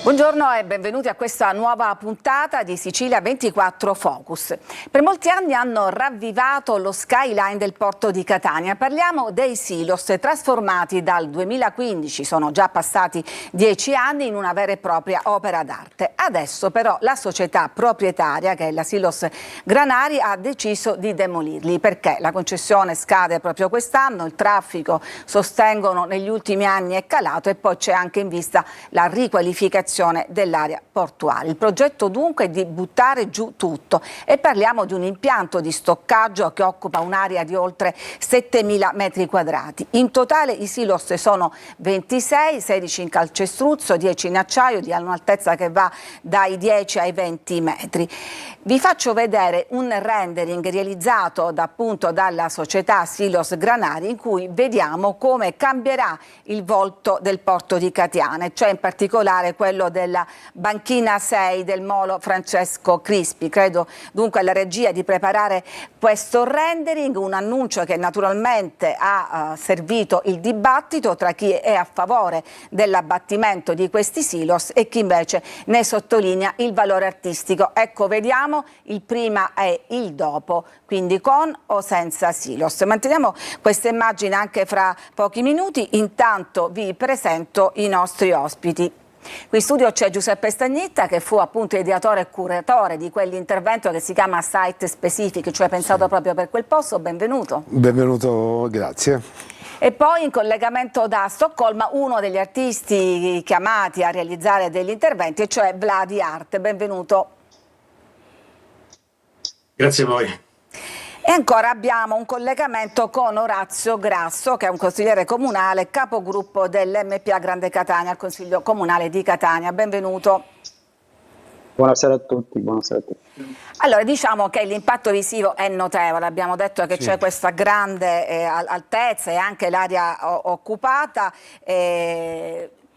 Buongiorno e benvenuti a questa nuova puntata di Sicilia 24 Focus. Per molti anni hanno ravvivato lo skyline del porto di Catania. Parliamo dei silos trasformati dal 2015, sono già passati 10 anni, in una vera e propria opera d'arte. Adesso però la società proprietaria, che è la Silos Granari, ha deciso di demolirli perché la concessione scade proprio quest'anno, il traffico, sostengono, negli ultimi anni è calato e poi c'è anche in vista la riqualificazione dell'area portuale. Il progetto dunque è di buttare giù tutto e parliamo di un impianto di stoccaggio che occupa un'area di oltre 7.000 metri quadrati. In totale i silos sono 26, 16 in calcestruzzo, 10 in acciaio di un'altezza che va dai 10 ai 20 metri. Vi faccio vedere un rendering realizzato appunto dalla società Silos Granari in cui vediamo come cambierà il volto del porto di Catania, cioè in particolare quello della banchina 6 del molo Francesco Crispi. Credo dunque alla regia di preparare questo rendering, un annuncio che naturalmente ha servito il dibattito tra chi è a favore dell'abbattimento di questi silos e chi invece ne sottolinea il valore artistico. Ecco, vediamo il prima e il dopo, quindi con o senza silos. Manteniamo questa immagine anche fra pochi minuti, intanto vi presento i nostri ospiti. Qui in studio c'è Giuseppe Stagnitta, che fu appunto ideatore e curatore di quell'intervento che si chiama Site Specific, cioè pensato proprio per quel posto. Benvenuto. Benvenuto, grazie. E poi in collegamento da Stoccolma uno degli artisti chiamati a realizzare degli interventi, cioè Vladi Art. Benvenuto. Grazie a voi. E ancora abbiamo un collegamento con Orazio Grasso, che è un consigliere comunale, capogruppo dell'MPA Grande Catania, al Consiglio Comunale di Catania. Benvenuto. Buonasera a tutti, buonasera a tutti. Allora, diciamo che l'impatto visivo è notevole, abbiamo detto che c'è questa grande altezza e anche l'area occupata.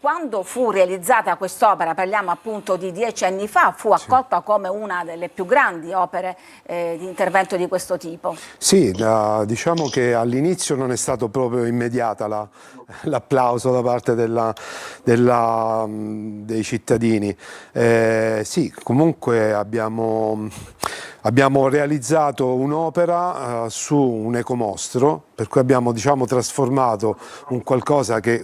Quando fu realizzata quest'opera, parliamo appunto di 10 anni fa, fu accolta come una delle più grandi opere di intervento di questo tipo. Sì, diciamo che all'inizio non è stato proprio immediata l'applauso da parte dei cittadini. Sì, comunque abbiamo realizzato un'opera su un ecomostro, per cui abbiamo trasformato un qualcosa che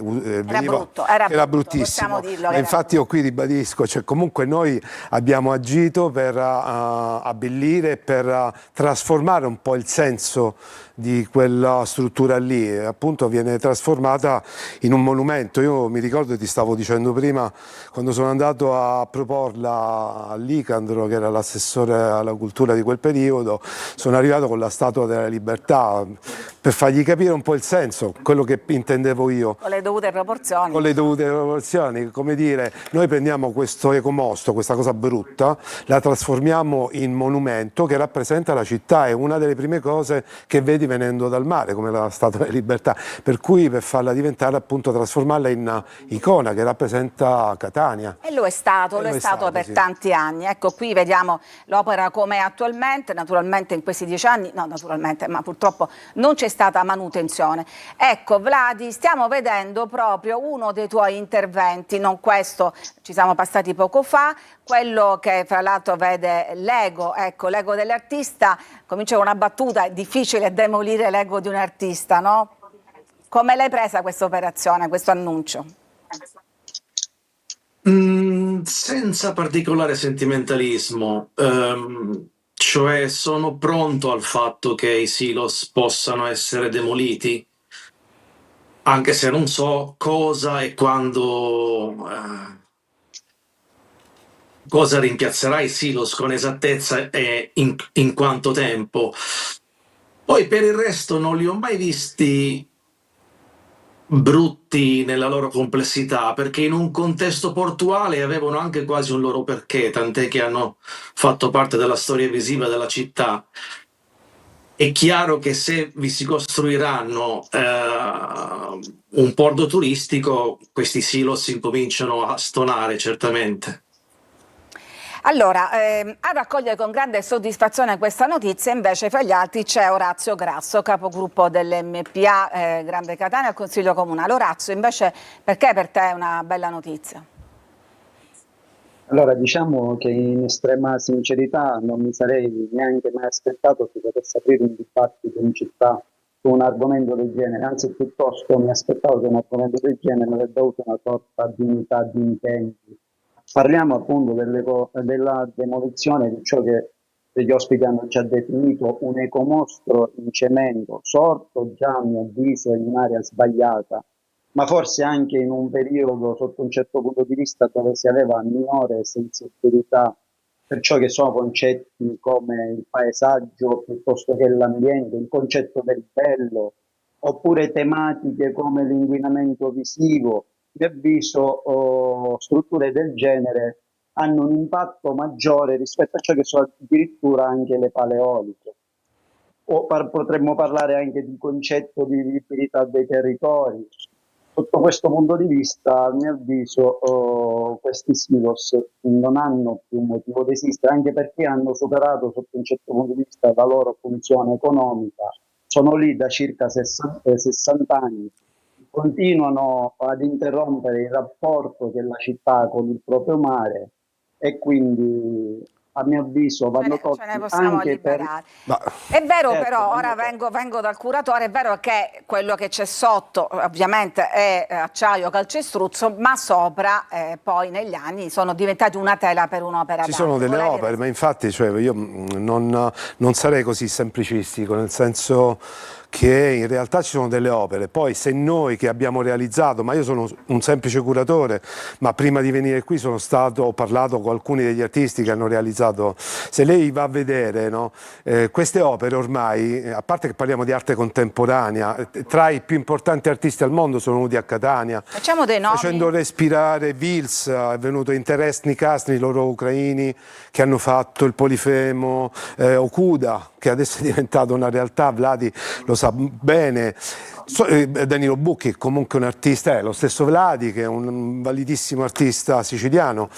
era bruttissimo. Ma infatti io qui ribadisco, cioè comunque noi abbiamo agito per abbellire, per trasformare un po' il senso di quella struttura lì, appunto viene trasformata in un monumento. Io mi ricordo, ti stavo dicendo prima, quando sono andato a proporla a Licandro, che era l'assessore alla cultura di quel periodo, sono arrivato con la Statua della Libertà per fargli capire un po' il senso, quello che intendevo io. Con le dovute proporzioni. Con le dovute proporzioni, come dire, noi prendiamo questo ecomostro, questa cosa brutta, la trasformiamo in monumento che rappresenta la città, è una delle prime cose che vedi venendo dal mare, come la Statua della Libertà, per cui per farla diventare, appunto, trasformarla in icona che rappresenta Catania. E lo è stato per tanti anni. Ecco, qui vediamo l'opera come è attualmente, naturalmente in questi 10 anni, no naturalmente, ma purtroppo non c'è stata manutenzione. Ecco, Vladi, stiamo vedendo proprio uno dei tuoi interventi, non questo, ci siamo passati poco fa, quello che fra l'altro vede l'ego, ecco, l'ego dell'artista. Comincia con una battuta: è difficile demolire l'ego di un artista, no? Come l'hai presa questa operazione, questo annuncio? Senza particolare sentimentalismo, cioè sono pronto al fatto che i silos possano essere demoliti, anche se non so cosa e quando, cosa rimpiazzerà i silos con esattezza e in quanto tempo. Poi per il resto non li ho mai visti brutti nella loro complessità, perché in un contesto portuale avevano anche quasi un loro perché, tant'è che hanno fatto parte della storia visiva della città. È chiaro che se vi si costruiranno un porto turistico, questi silos incominciano a stonare certamente. Allora, a raccogliere con grande soddisfazione questa notizia invece fra gli altri c'è Orazio Grasso, capogruppo dell'MPA Grande Catania al Consiglio Comunale. Orazio, invece, perché per te è una bella notizia? Allora, diciamo che in estrema sincerità non mi sarei neanche mai aspettato che potesse aprire un dibattito in città su un argomento del genere, anzi piuttosto mi aspettavo che un argomento del genere avrebbe avuto una sorta di unità di intenti. Parliamo appunto della demolizione di ciò che gli ospiti hanno già definito un ecomostro in cemento, sorto già a mio avviso in un'area sbagliata, ma forse anche in un periodo, sotto un certo punto di vista, dove si aveva minore sensibilità per ciò che sono concetti come il paesaggio piuttosto che l'ambiente, il concetto del bello, oppure tematiche come l'inquinamento visivo. A mio avviso, strutture del genere hanno un impatto maggiore rispetto a ciò che sono addirittura anche le paleoliche. Potremmo parlare anche di concetto di vivibilità dei territori. Sotto questo punto di vista, a mio avviso, questi silos non hanno più motivo di esistere, anche perché hanno superato sotto un certo punto di vista la loro funzione economica. Sono lì da circa 60 anni, continuano ad interrompere il rapporto che la città ha con il proprio mare e quindi a mio avviso vanno Ce ne tolti possiamo anche per... liberare. Ma È vero Certo, però, ora vanno tolti. vengo dal curatore, è vero che quello che c'è sotto ovviamente è acciaio calcestruzzo, ma sopra poi negli anni sono diventati una tela per un'opera ci d'arte. sono delle Volevi opere, ma infatti cioè, io non sarei così semplicistico, nel senso che in realtà ci sono delle opere, poi se noi che abbiamo realizzato, ma io sono un semplice curatore, ma prima di venire qui ho parlato con alcuni degli artisti che hanno realizzato, se lei va a vedere, no, queste opere ormai, a parte che parliamo di arte contemporanea, tra i più importanti artisti al mondo sono venuti a Catania, Facciamo dei nomi? facendo respirare Vils, è venuto Interesni Kasni, loro ucraini, che hanno fatto il Polifemo, Okuda, che adesso è diventato una realtà, Vladi lo sa bene, Danilo Bucchi, comunque un artista, lo stesso Vladi, che è un validissimo artista siciliano.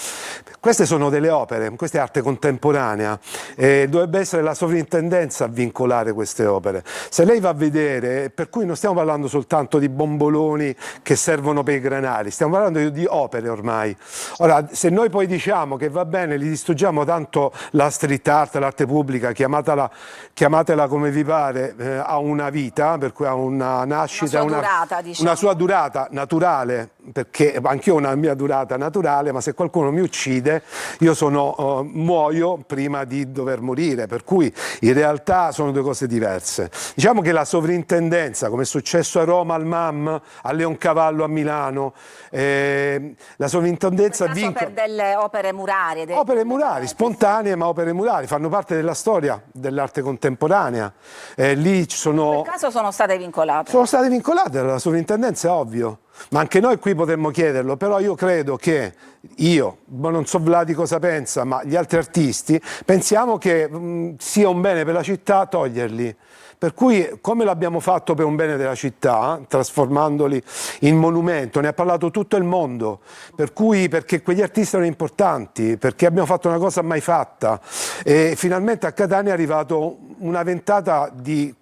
Queste sono delle opere, questa è arte contemporanea, dovrebbe essere la sovrintendenza a vincolare queste opere. Se lei va a vedere, per cui non stiamo parlando soltanto di bomboloni che servono per i granari, stiamo parlando di opere ormai. Ora, se noi poi diciamo che va bene, li distruggiamo tanto la street art, l'arte pubblica, chiamatela come vi pare, ha una vita, per cui ha una nascita, Una sua durata, diciamo. una sua durata naturale, perché anch'io ho una mia durata naturale, ma se qualcuno mi uccide io muoio prima di dover morire, per cui in realtà sono due cose diverse. Diciamo che la sovrintendenza, come è successo a Roma al MAM, a Leoncavallo a Milano, la sovrintendenza Per delle opere murarie. opere murali, spontanee, ma opere murali, fanno parte della storia dell'arte contemporanea. Lì ci In sono... quel caso sono state vincolate. Sono state vincolate dalla sovrintendenza, è ovvio, ma anche noi qui potremmo chiederlo, però io credo che non so Vladi cosa pensa, ma gli altri artisti, pensiamo che sia un bene per la città toglierli. Per cui, come l'abbiamo fatto per un bene della città, trasformandoli in monumento, ne ha parlato tutto il mondo, perché quegli artisti erano importanti, perché abbiamo fatto una cosa mai fatta e finalmente a Catania è arrivato una ventata di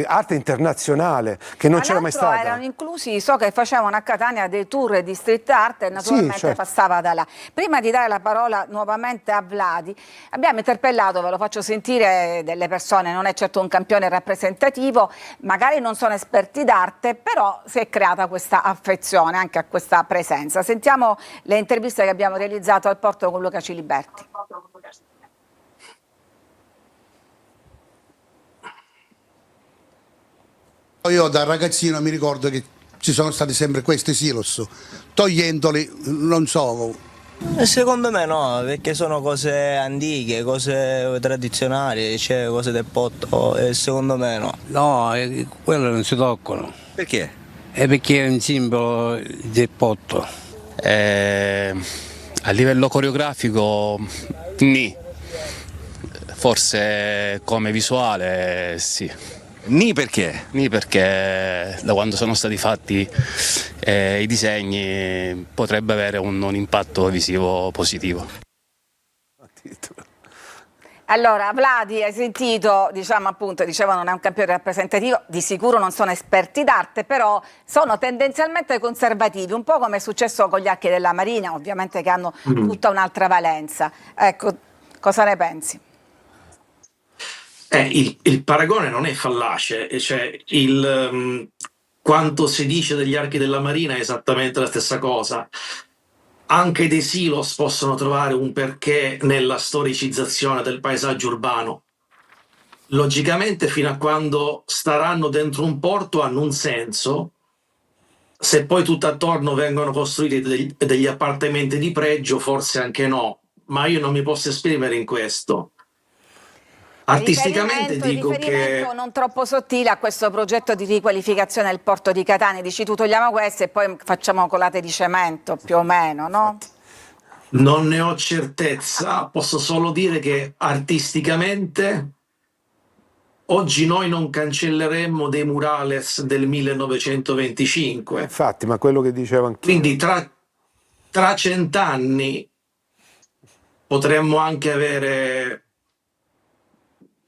arte internazionale che non c'era mai stata. Erano inclusi, so che facevano a Catania dei tour di street art e naturalmente Sì, certo. passava da là. Prima di dare la parola nuovamente a Vladi, abbiamo interpellato, ve lo faccio sentire, delle persone, non è certo un campione rappresentativo, magari non sono esperti d'arte, però si è creata questa affezione anche a questa presenza. Sentiamo le interviste che abbiamo realizzato al porto con Luca Ciliberti. Io da ragazzino mi ricordo che ci sono stati sempre questi silos, togliendoli, non so. Secondo me no, perché sono cose antiche, cose tradizionali, cioè cose del potto, e secondo me no. No, quello non si toccano. Perché? È perché è un simbolo del potto. A livello coreografico, nì. Forse come visuale, sì. Ni perché? Nì perché da quando sono stati fatti i disegni potrebbe avere un impatto visivo positivo. Allora, Vladi, hai sentito, diciamo appunto, dicevano non è un campione rappresentativo, di sicuro non sono esperti d'arte, però sono tendenzialmente conservativi, un po' come è successo con gli archi della Marina, ovviamente che hanno tutta un'altra valenza. Ecco, cosa ne pensi? Il paragone non è fallace, cioè quanto si dice degli archi della Marina è esattamente la stessa cosa. Anche dei silos possono trovare un perché nella storicizzazione del paesaggio urbano. Logicamente, fino a quando staranno dentro un porto hanno un senso. Se poi tutto attorno vengono costruiti degli appartamenti di pregio, forse anche no, ma io non mi posso esprimere in questo. Artisticamente dico riferimento che non troppo sottile a questo progetto di riqualificazione del porto di Catania, dici tu togliamo questo e poi facciamo colate di cemento, più o meno, no? non ne ho certezza, posso solo dire che artisticamente oggi noi non cancelleremmo dei murales del 1925, Infatti, ma quello che dicevo anch'io. quindi tra 100 anni potremmo anche avere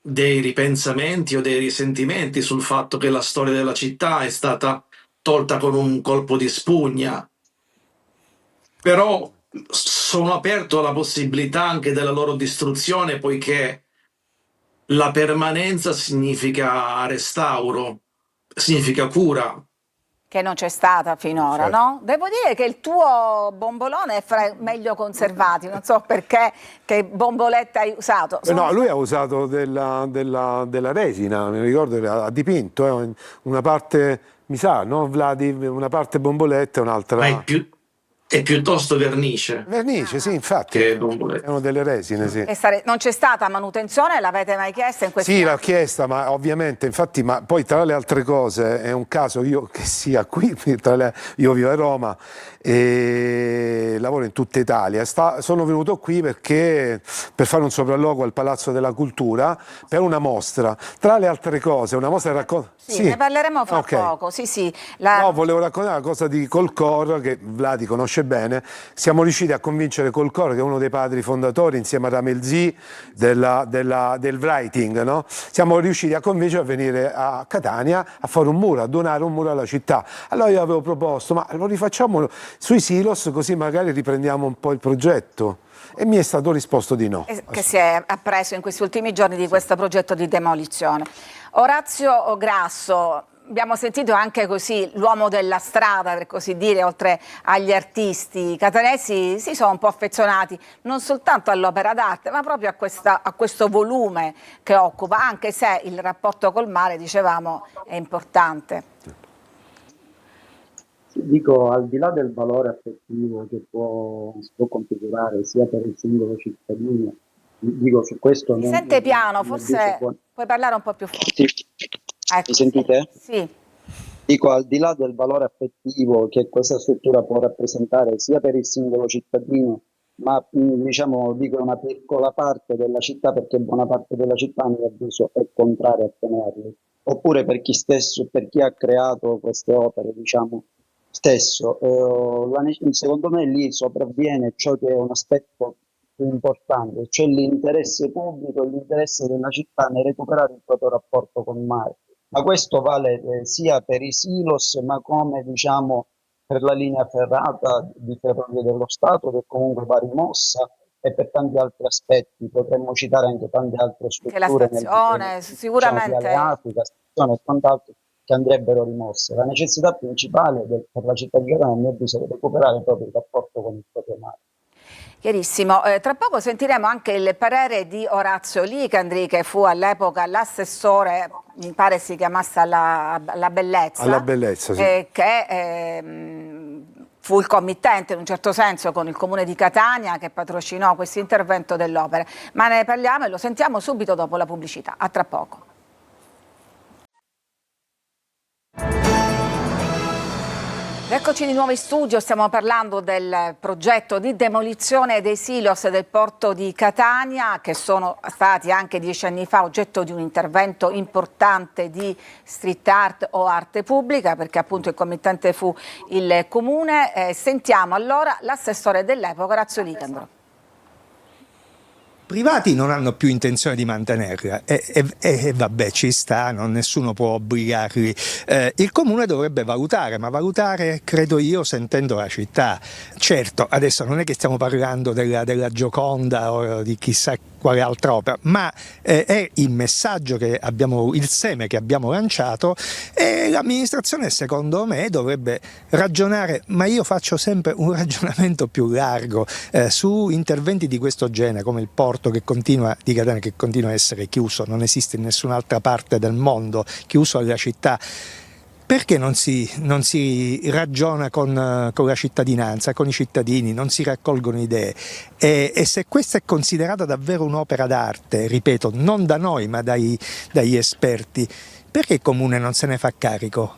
dei ripensamenti o dei risentimenti sul fatto che la storia della città è stata tolta con un colpo di spugna, però sono aperto alla possibilità anche della loro distruzione, poiché la permanenza significa restauro, significa cura. Che non c'è stata finora, Certo. no? Devo dire che il tuo bombolone è fra i meglio conservati, non so perché, che bomboletta hai usato. No, lui ha usato della resina, mi ricordo, ha dipinto una parte, mi sa, no, Vladi, una parte bomboletta e un'altra Ma è piuttosto vernice vernice, sì, infatti, che bomboletta. erano delle resine, sì. Non c'è stata manutenzione, l'avete mai chiesta in questi Sì, anni? l'ho chiesta, ma ovviamente, infatti, ma poi tra le altre cose è un caso io che sia qui, io vivo a Roma e lavoro in tutta Italia. Sono venuto qui per fare un sopralluogo al Palazzo della Cultura per una mostra. Tra le altre cose, una mostra racconta. Sì, ne parleremo fra poco, sì sì. No, volevo raccontare una cosa di Colcor che Vladi conosce bene. Siamo riusciti a convincere Colcor, che è uno dei padri fondatori, insieme a Ramelzi, del writing, no? Siamo riusciti a convincere a venire a Catania a fare un muro, a donare un muro alla città. Allora io avevo proposto, ma lo rifacciamo sui silos, così magari riprendiamo un po' il progetto. E mi è stato risposto di no. Che si è appreso in questi ultimi giorni di questo progetto di demolizione. Orazio Grasso, abbiamo sentito anche così l'uomo della strada, per così dire, oltre agli artisti. I catanesi si sono un po' affezionati non soltanto all'opera d'arte, ma proprio a questo volume che occupa, anche se il rapporto col mare, dicevamo, è importante. Dico, al di là del valore affettivo che si può configurare sia per il singolo cittadino, dico su questo... Mi sente piano, forse puoi parlare un po' più forte. Sì. Ecco, Mi sentite? Sì. Dico, al di là del valore affettivo che questa struttura può rappresentare sia per il singolo cittadino, ma diciamo, dico una piccola parte della città, perché buona parte della città, a mio avviso, è contraria a tenerli. Oppure per chi ha creato queste opere, diciamo, stesso. Secondo me lì sopravviene ciò che è un aspetto più importante, cioè l'interesse pubblico e l'interesse della città nel recuperare il proprio rapporto con il mare. Ma questo vale sia per i silos, ma come diciamo per la linea ferrata di Ferrovie dello Stato, che comunque va rimossa, e per tanti altri aspetti. Potremmo citare anche tante altre strutture, che la stazione, sicuramente. Viale Africa, stazione e quant'altro, che andrebbero rimosse. La necessità principale per la città di Catania, a mio avviso, è recuperare proprio il rapporto con il proprio mare. Chiarissimo. Tra poco sentiremo anche il parere di Orazio Licandri, che fu all'epoca l'assessore, mi pare si chiamasse alla bellezza. Alla bellezza, sì. Che fu il committente in un certo senso con il Comune di Catania che patrocinò questo intervento dell'opera. Ma ne parliamo e lo sentiamo subito dopo la pubblicità. A tra poco. Eccoci di nuovo in studio, stiamo parlando del progetto di demolizione dei silos del porto di Catania, che sono stati anche 10 anni fa oggetto di un intervento importante di street art o arte pubblica, perché appunto il committente fu il Comune. Sentiamo allora l'assessore dell'epoca, Orazio Licandro. privati non hanno più intenzione di mantenerla e vabbè, ci sta, nessuno può obbligarli. Il comune dovrebbe valutare, ma valutare, credo io, sentendo la città. Certo, adesso non è che stiamo parlando della Gioconda o di chissà quale altra opera, ma è il messaggio che abbiamo, il seme che abbiamo lanciato, e l'amministrazione secondo me dovrebbe ragionare, ma io faccio sempre un ragionamento più largo su interventi di questo genere, come il porto di Catania che continua a essere chiuso, non esiste in nessun'altra parte del mondo, chiuso alla città. Perché non si ragiona con la cittadinanza, con i cittadini, non si raccolgono idee? E se questa è considerata davvero un'opera d'arte, ripeto, non da noi ma dagli esperti, perché il Comune non se ne fa carico?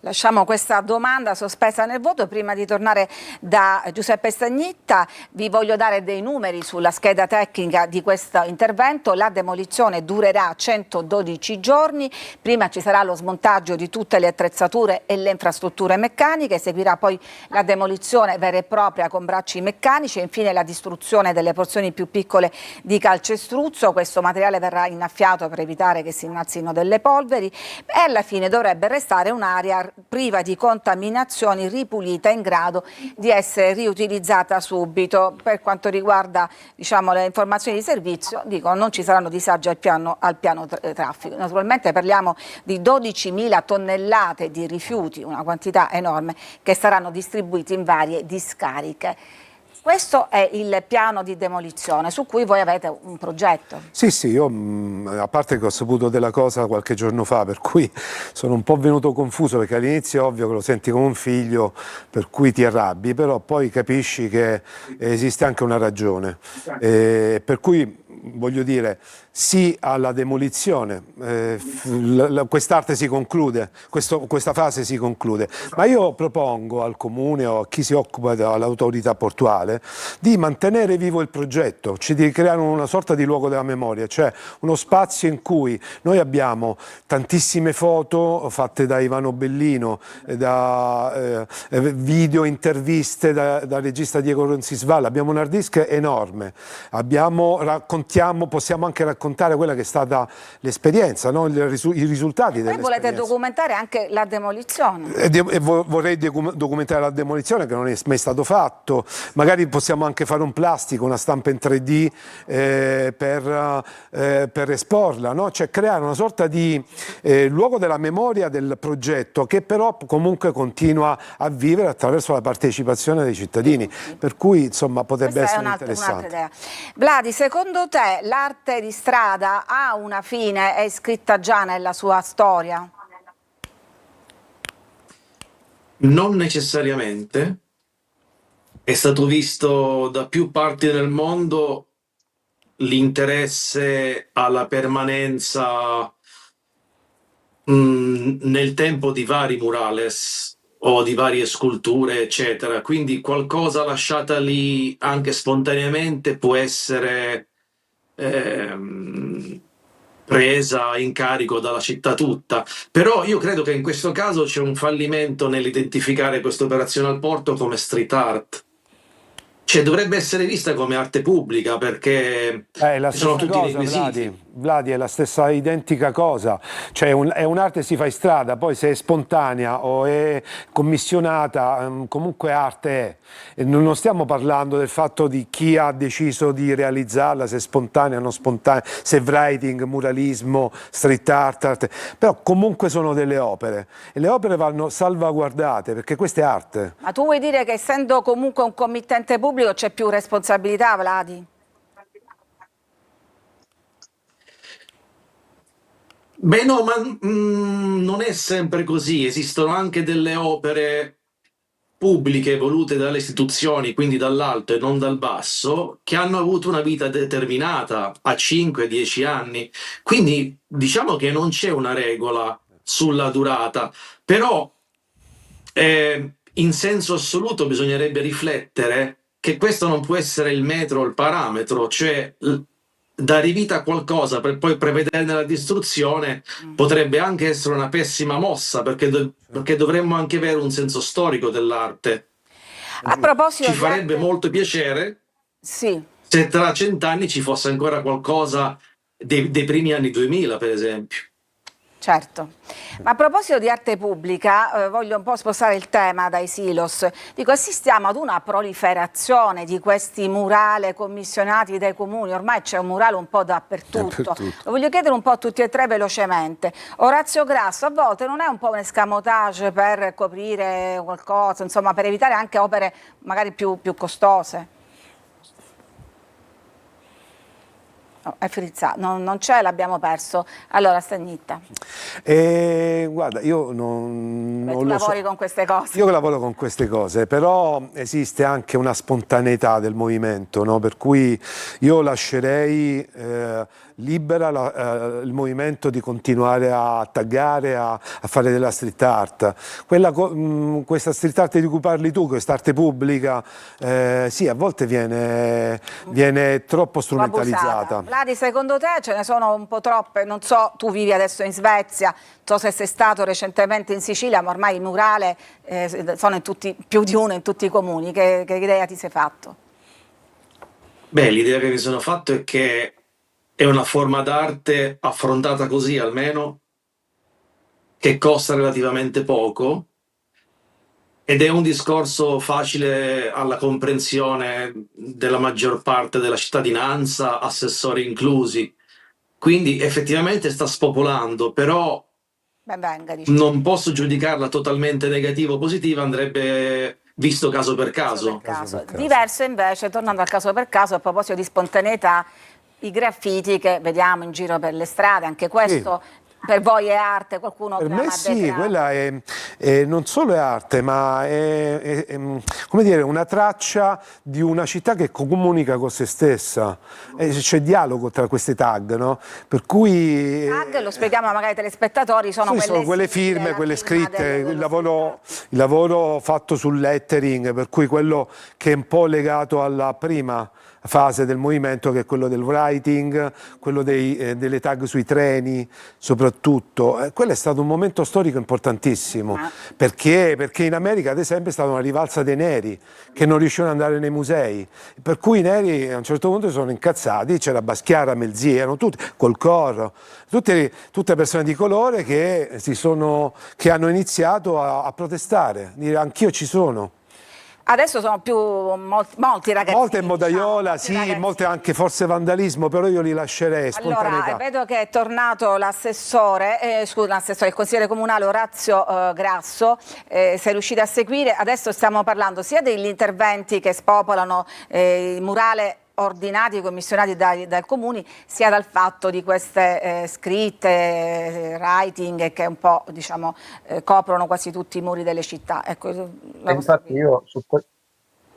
Lasciamo questa domanda sospesa nel vuoto. Prima di tornare da Giuseppe Stagnitta vi voglio dare dei numeri sulla scheda tecnica di questo intervento. La demolizione durerà 112 giorni, prima ci sarà lo smontaggio di tutte le attrezzature e le infrastrutture meccaniche, seguirà poi la demolizione vera e propria con bracci meccanici e infine la distruzione delle porzioni più piccole di calcestruzzo. Questo materiale verrà innaffiato per evitare che si innalzino delle polveri e alla fine dovrebbe restare un'area priva di contaminazioni, ripulita, in grado di essere riutilizzata subito. Per quanto riguarda, diciamo, le informazioni di servizio, dicono non ci saranno disagi al piano traffico. Naturalmente parliamo di 12.000 tonnellate di rifiuti, una quantità enorme, che saranno distribuiti in varie discariche. Questo è il piano di demolizione su cui voi avete un progetto. Sì, io a parte che ho saputo della cosa qualche giorno fa, per cui sono un po' venuto confuso, perché all'inizio è ovvio che lo senti come un figlio, per cui ti arrabbi, però poi capisci che esiste anche una ragione. Per cui voglio dire, sì alla demolizione, quest'arte si conclude, questa fase si conclude, ma io propongo al Comune o a chi si occupa dell'autorità portuale di mantenere vivo il progetto, cioè di creare una sorta di luogo della memoria, cioè uno spazio in cui noi abbiamo tantissime foto fatte da Ivano Bellino, da video, interviste da regista Diego Ronzisvalla, abbiamo un hard disk enorme, possiamo anche raccontare quella che è stata l'esperienza, no? I risultati dell'esperienza. Voi volete documentare anche la demolizione? Vorrei documentare la demolizione, che non è mai stato fatto. Magari possiamo anche fare un plastico, una stampa in 3D per esporla, no? Cioè creare una sorta di luogo della memoria del progetto, che però comunque continua a vivere attraverso la partecipazione dei cittadini, per cui insomma potrebbe essere interessante. Idea. Vladi, secondo te l'arte di strada ha una fine, è scritta già nella sua storia? Non necessariamente. È stato visto da più parti del mondo l'interesse alla permanenza nel tempo di vari murales o di varie sculture, eccetera. Quindi qualcosa lasciata lì anche spontaneamente può essere presa in carico dalla città tutta. Però io credo che in questo caso c'è un fallimento nell'identificare questa operazione al porto come street art. Cioè dovrebbe essere vista come arte pubblica, perché ci sono tutti i requisiti. Vladi, è la stessa identica cosa, cioè è un'arte che si fa in strada, poi se è spontanea o è commissionata, comunque arte è. E non stiamo parlando del fatto di chi ha deciso di realizzarla, se è spontanea o non spontanea, se è writing, muralismo, street art, però comunque sono delle opere e le opere vanno salvaguardate, perché questa è arte. Ma tu vuoi dire che essendo comunque un committente pubblico c'è più responsabilità, Vladi? Beh no, ma non è sempre così, esistono anche delle opere pubbliche volute dalle istituzioni, quindi dall'alto e non dal basso, che hanno avuto una vita determinata a 5-10 anni, quindi diciamo che non c'è una regola sulla durata, però in senso assoluto bisognerebbe riflettere che questo non può essere il metro o il parametro, cioè dare vita a qualcosa per poi prevederne la distruzione potrebbe anche essere una pessima mossa, perché dovremmo anche avere un senso storico dell'arte. A proposito ci farebbe molto piacere sì. se tra 100 anni ci fosse ancora qualcosa dei primi anni 2000, per esempio. Certo, ma a proposito di arte pubblica, voglio un po' spostare il tema dai silos. Dico, assistiamo ad una proliferazione di questi murale commissionati dai comuni, ormai c'è un murale un po' dappertutto. Lo voglio chiedere un po' a tutti e tre velocemente. Orazio Grasso, a volte non è un po' un escamotage per coprire qualcosa, insomma, per evitare anche opere magari più costose? No, è frizzato, non c'è, l'abbiamo perso. Allora, Stagnitta. Guarda, io non Tu lo so. lavori con queste cose. Io lavoro con queste cose, però esiste anche una spontaneità del movimento, no? Per cui io lascerei libera il movimento di continuare a taggare, a fare della street art. Questa street art di cui parli tu, questa arte pubblica, sì, a volte viene troppo strumentalizzata. Vladi, secondo te ce ne sono un po' troppe? Non so, tu vivi adesso in Svezia, non so se sei stato recentemente in Sicilia, ma ormai i murale sono più di uno in tutti i comuni. Che idea ti sei fatto? Beh, l'idea che mi sono fatto è che è una forma d'arte affrontata così, almeno, che costa relativamente poco, ed è un discorso facile alla comprensione della maggior parte della cittadinanza, assessori inclusi. Quindi effettivamente sta spopolando, però Ben venga, diciamo. non posso giudicarla totalmente negativa o positiva, andrebbe visto caso per caso. Caso per caso. Diverso invece, tornando al caso per caso, a proposito di spontaneità, i graffiti che vediamo in giro per le strade, anche questo per voi è arte? Qualcuno Per me sì, defilato? quella non solo è arte, ma è, come dire, una traccia di una città che comunica con se stessa. C'è dialogo tra queste tag, no? Per cui Tag, lo spieghiamo magari ai telespettatori, sono sì, sono quelle sigle, firme, la quelle firma scritte, il dello lavoro fatto sul lettering, per cui quello che è un po' legato alla prima fase del movimento, che è quello del writing, quello delle tag sui treni soprattutto. Quello è stato un momento storico importantissimo, perché in America ad esempio è stata una rivalsa dei neri che non riuscivano ad andare nei musei, per cui i neri a un certo punto si sono incazzati, c'era Baschiara, Melzi, erano tutti col coro, tutte persone di colore che hanno iniziato a protestare, dire anch'io ci sono. Adesso sono molti ragazzini. Molte in modaiola, molti sì, ragazzini. molte anche forse vandalismo, però io li lascerei, spontaneità. Allora, vedo che è tornato il consigliere comunale Orazio Grasso, sei riuscito a seguire, adesso stiamo parlando sia degli interventi che spopolano il murale ordinati e commissionati dai comuni, sia dal fatto di queste scritte, writing che un po' diciamo coprono quasi tutti i muri delle città. Ecco, infatti io su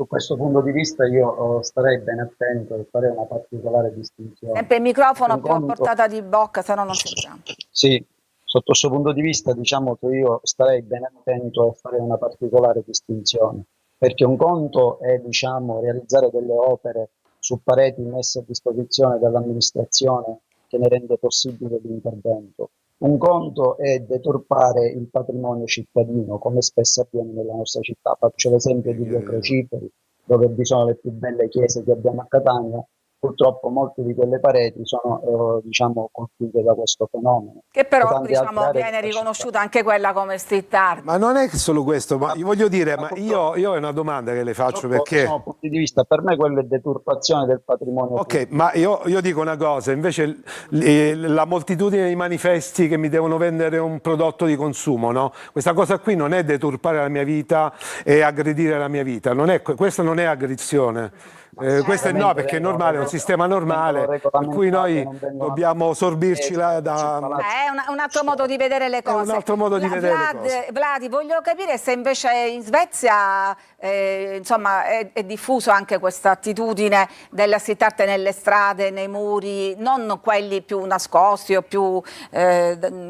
questo punto di vista io starei ben attento e farei una particolare distinzione. Sempre il microfono più a portata di bocca, se no non sentiamo. Sì, sotto questo punto di vista diciamo che io starei ben attento e farei una particolare distinzione, perché un conto è diciamo realizzare delle opere su pareti messe a disposizione dall'amministrazione che ne rende possibile l'intervento. Un conto è deturpare il patrimonio cittadino, come spesso avviene nella nostra città. Faccio l'esempio di Via Crociferi, dove vi sono le più belle chiese che abbiamo a Catania. Purtroppo molte di quelle pareti sono diciamo colpite da questo fenomeno. Che però diciamo, viene riconosciuta anche quella come street art. Ma non è solo questo, ma io voglio dire, io è una domanda che le faccio, perché sono punti di vista, per me quello è deturpazione del patrimonio ok, ma io dico una cosa, invece la moltitudine di manifesti che mi devono vendere un prodotto di consumo, no? Questa cosa qui non è deturpare la mia vita e aggredire la mia vita, questa non è aggressione. Questo è no, perché è normale, è un sistema normale, per cui noi dobbiamo sorbirci da... È un altro modo di vedere le cose. È un altro modo di vedere le cose. Vladi, voglio capire se invece in Svezia insomma, è diffuso anche questa attitudine della street art nelle strade, nei muri, non quelli più nascosti o più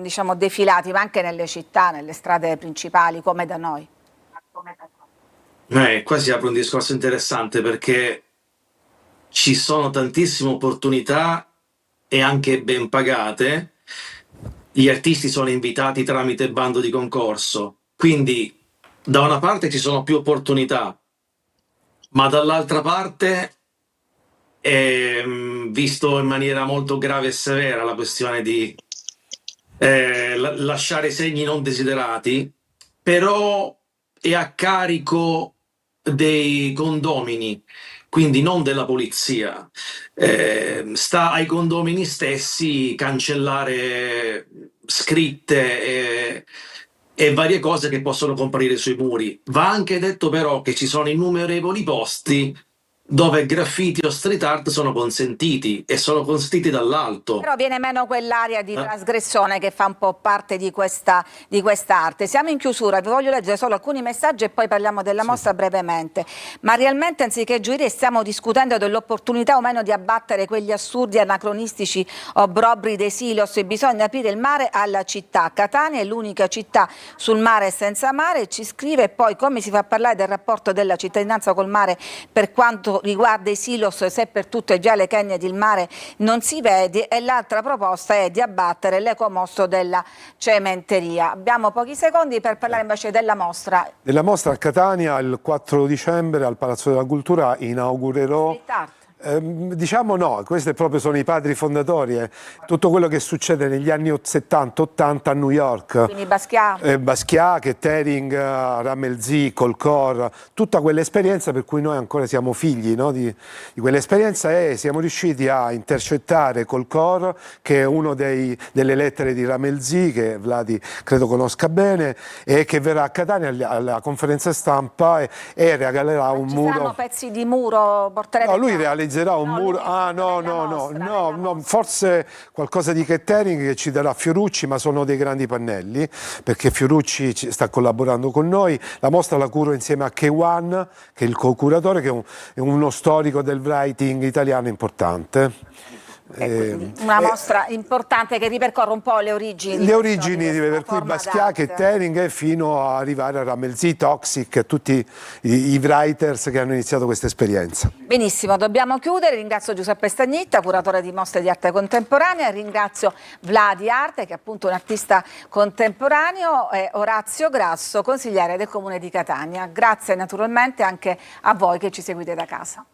diciamo defilati, ma anche nelle città, nelle strade principali, come da noi. Qua si apre un discorso interessante, perché ci sono tantissime opportunità e anche ben pagate. Gli artisti sono invitati tramite bando di concorso, quindi da una parte ci sono più opportunità, ma dall'altra parte visto in maniera molto grave e severa la questione di lasciare segni non desiderati, però è a carico dei condomini, quindi non della polizia. Sta ai condomini stessi cancellare scritte e varie cose che possono comparire sui muri. Va anche detto però che ci sono innumerevoli posti dove graffiti o street art sono consentiti e sono consentiti dall'alto. Però viene meno quell'area di trasgressione che fa un po' parte di questa arte. Siamo in chiusura, vi voglio leggere solo alcuni messaggi e poi parliamo della mostra brevemente. Ma realmente anziché gioire stiamo discutendo dell'opportunità o meno di abbattere quegli assurdi anacronistici obbrobri dei silos e bisogna aprire il mare alla città. Catania è l'unica città sul mare e senza mare, ci scrive, e poi come si fa a parlare del rapporto della cittadinanza col mare per quanto riguarda i silos, se per tutto il Viale Kennedy il mare non si vede, e l'altra proposta è di abbattere l'ecomostro della cementeria. Abbiamo pochi secondi per parlare invece della mostra. Nella mostra a Catania il 4 dicembre al Palazzo della Cultura inaugurerò... Street art. Diciamo no, questi proprio sono i padri fondatori, tutto quello che succede negli anni 70-80 a New York. Quindi Basquiat. Basquiat, Kettering, Ramelzy, Colcor, tutta quell'esperienza per cui noi ancora siamo figli, no, di quell'esperienza, e siamo riusciti a intercettare Colcor, che è uno delle lettere di Ramelzy, che Vladi credo conosca bene, e che verrà a Catania alla conferenza stampa e regalerà un muro. Ci saranno pezzi di muro, porterete? No, lui realizzerà un muro. No, forse qualcosa di Kettering che ci darà Fiorucci, ma sono dei grandi pannelli, perché Fiorucci sta collaborando con noi. La mostra la curo insieme a K1, che è il co-curatore, che è uno storico del writing italiano importante. Una mostra importante che ripercorre un po' le origini. Le origini per cui Basquiat, Kettering, fino ad arrivare a Ramelzy, Toxic, tutti i writers che hanno iniziato questa esperienza. Benissimo, dobbiamo chiudere. Ringrazio Giuseppe Stagnitta, curatore di mostre di arte contemporanea, ringrazio Vladi Arte, che è appunto un artista contemporaneo, e Orazio Grasso, consigliere del Comune di Catania. Grazie naturalmente anche a voi che ci seguite da casa.